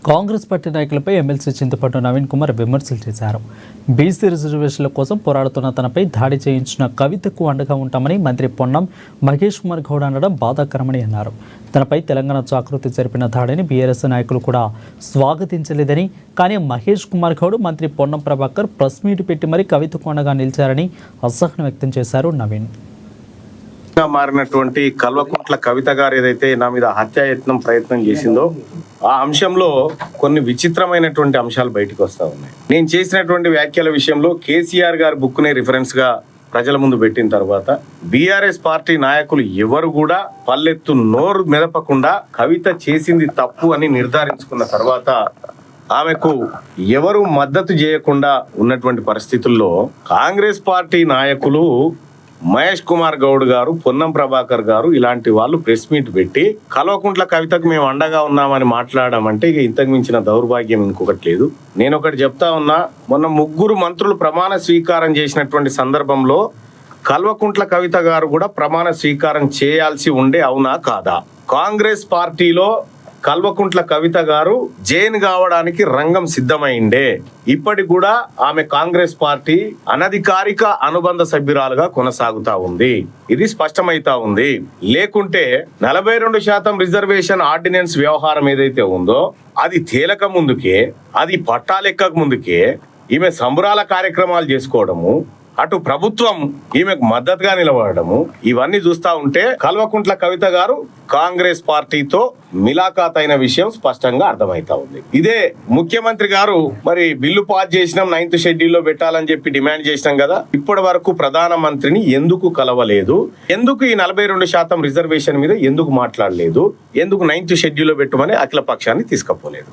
Congress party నాయకులపై MLC చింతపట్టు Naveen Kumar విమర్శలు చేశారు. బీసీ రిజర్వేషన్ల కోసం పోరాడుతున్న తనపై దాడి చేయించిన కవితకు అండగా ఉంటామని మంత్రి పొన్నం మహేష్ కుమార్ గౌడ్ అనడం బాధాకరమని అన్నారు. తనపై తెలంగాణ జాగృతి జరిపిన దాడిని బీఆర్ఎస్ నాయకులు కూడా స్వాగతించలేదని, కానీ మహేష్ కుమార్ గౌడ్, మంత్రి పొన్నం ప్రభాకర్ ప్రెస్ మీట్ పెట్టి మరీ కవితకు అండగా నిలిచారని అసహనం వ్యక్తం చేశారు నవీన్. మారినటువంటి కల్వకుంట్ల కవిత గారు ఏదైతే నా మీద హత్యాయత్నం ప్రయత్నం చేసిందో ఆ అంశంలో కొన్ని విచిత్రమైనటువంటి అంశాలు బయటకు వస్తా ఉన్నాయి. నేను చేసినటువంటి వ్యాఖ్యల విషయంలో కేసీఆర్ గారి బుక్ ని రిఫరెన్స్ గా ప్రజల ముందు పెట్టిన తర్వాత బీఆర్ఎస్ పార్టీ నాయకులు ఎవరు కూడా పల్లెత్తు నోరు మెదపకుండా కవిత చేసింది తప్పు అని నిర్ధారించుకున్న తర్వాత ఆమెకు ఎవరు మద్దతు చేయకుండా ఉన్నటువంటి పరిస్థితుల్లో కాంగ్రెస్ పార్టీ నాయకులు మహేష్ కుమార్ గౌడ్ గారు, పొన్నం ప్రభాకర్ గారు ఇలాంటి వాళ్ళు ప్రెస్ మీట్ పెట్టి కల్వకుంట్ల కవితకు మేము అండగా ఉన్నామని మాట్లాడమంటే ఇక ఇంతకు మించిన దౌర్భాగ్యం ఇంకొకటి లేదు. నేను ఒకటి చెప్తా ఉన్నా, మొన్న 3 మంత్రులు ప్రమాణ స్వీకారం చేసినటువంటి సందర్భంలో కల్వకుంట్ల కవిత గారు కూడా ప్రమాణ స్వీకారం చేయాల్సి ఉండే, అవునా కాదా? కాంగ్రెస్ పార్టీలో కల్వకుంట్ల కవిత గారు జైన్ కావడానికి రంగం సిద్ధమైండే. ఇప్పటికి కూడా ఆమె కాంగ్రెస్ పార్టీ అనధికారిక అనుబంధ సభ్యురాలుగా కొనసాగుతా ఉంది. ఇది స్పష్టమైతా ఉంది. లేకుంటే 42% రిజర్వేషన్ ఆర్డినెన్స్ వ్యవహారం ఏదైతే ఉందో అది తేలక ముందుకే, అది పట్టాలెక్కక ముందుకే ఈమె సంబరాల కార్యక్రమాలు చేసుకోవడము, అటు ప్రభుత్వం ఈమెకు మద్దతుగా నిలబడము, ఇవన్నీ చూస్తా ఉంటే కల్వకుంట్ల కవిత గారు కాంగ్రెస్ పార్టీతో మిలాఖాత్ అయిన విషయం స్పష్టంగా అర్థమైతా ఉంది. ఇదే ముఖ్యమంత్రి గారు మరి బిల్లు పాస్ చేసినాం, 9th షెడ్యూల్లో పెట్టాలని చెప్పి డిమాండ్ చేసినాం కదా, ఇప్పటి వరకు ప్రధానమంత్రిని ఎందుకు కలవలేదు? ఎందుకు ఈ 42% రిజర్వేషన్ మీద ఎందుకు మాట్లాడలేదు? ఎందుకు 9th షెడ్యూల్లో పెట్టమని అఖిల పక్షాన్ని తీసుకపోలేదు?